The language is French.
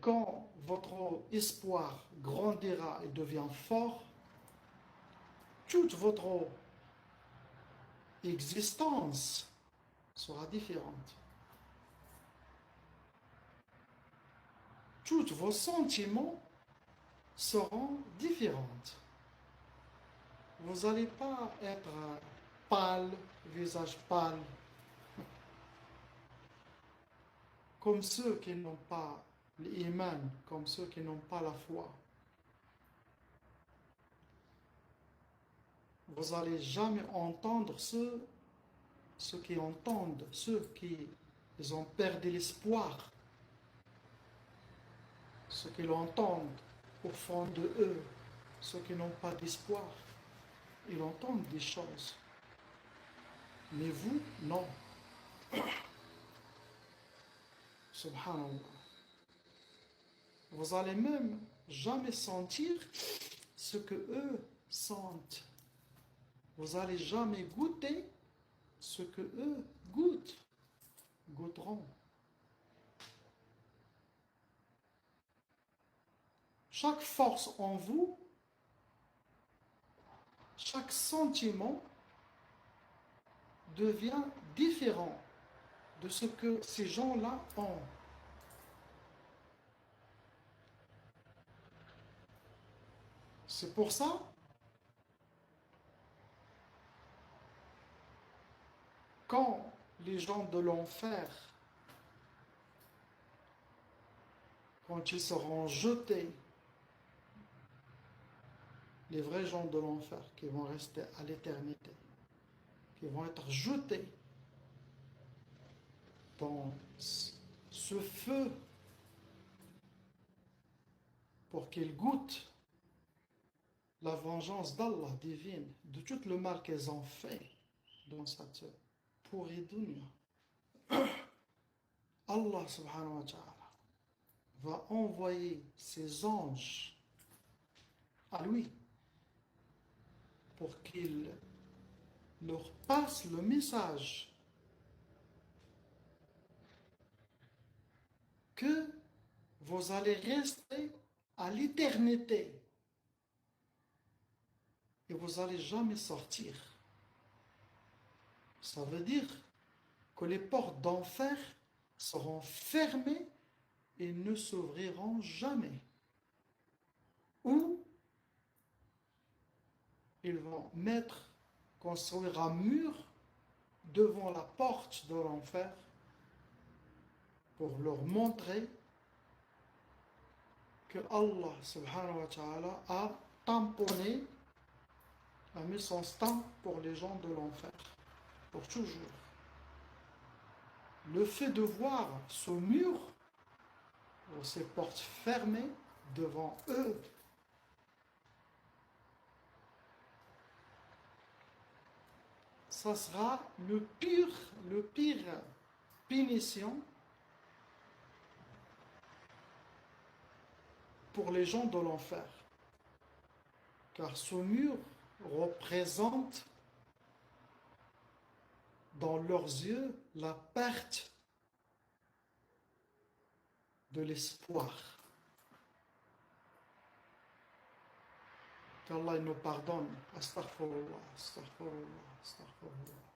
quand votre espoir grandira et devient fort, toute votre existence sera différente. Tous vos sentiments seront différents. Vous n'allez pas être pâle, visage pâle, comme ceux qui n'ont pas l'iman, comme ceux qui n'ont pas la foi. Vous n'allez jamais entendre ceux qui entendent, ceux qui ils ont perdu l'espoir, ceux qui l'entendent au fond de eux, ceux qui n'ont pas d'espoir. Ils entendent des choses. Mais vous, non. Subhanallah. Vous allez même jamais sentir ce que eux sentent. Vous allez jamais goûter ce que eux goûteront. Chaque force en vous, chaque sentiment devient différent de ce que ces gens-là ont. C'est pour ça quand les gens de l'enfer, quand ils seront jetés, les vrais gens de l'enfer qui vont rester à l'éternité, qui vont être jetés dans ce feu pour qu'ils goûtent la vengeance d'Allah divine de tout le mal qu'ils ont fait dans cette pourrie dunya. Allah subhanahu wa ta'ala va envoyer ses anges à lui pour qu'ils leur passent le message que vous allez rester à l'éternité et vous n'allez jamais sortir. Ça veut dire que les portes d'enfer seront fermées et ne s'ouvriront jamais. Ou ils vont construire un mur devant la porte de l'enfer pour leur montrer que Allah subhanahu wa ta'ala a tamponné, a mis son stamp pour les gens de l'enfer, pour toujours. Le fait de voir ce mur, ou ces portes fermées devant eux, ça sera le pire punition pour les gens de l'enfer. Car ce mur représente dans leurs yeux la perte de l'espoir. Qu'Allah nous pardonne. Astaghfirullah, astaghfirullah, astaghfirullah.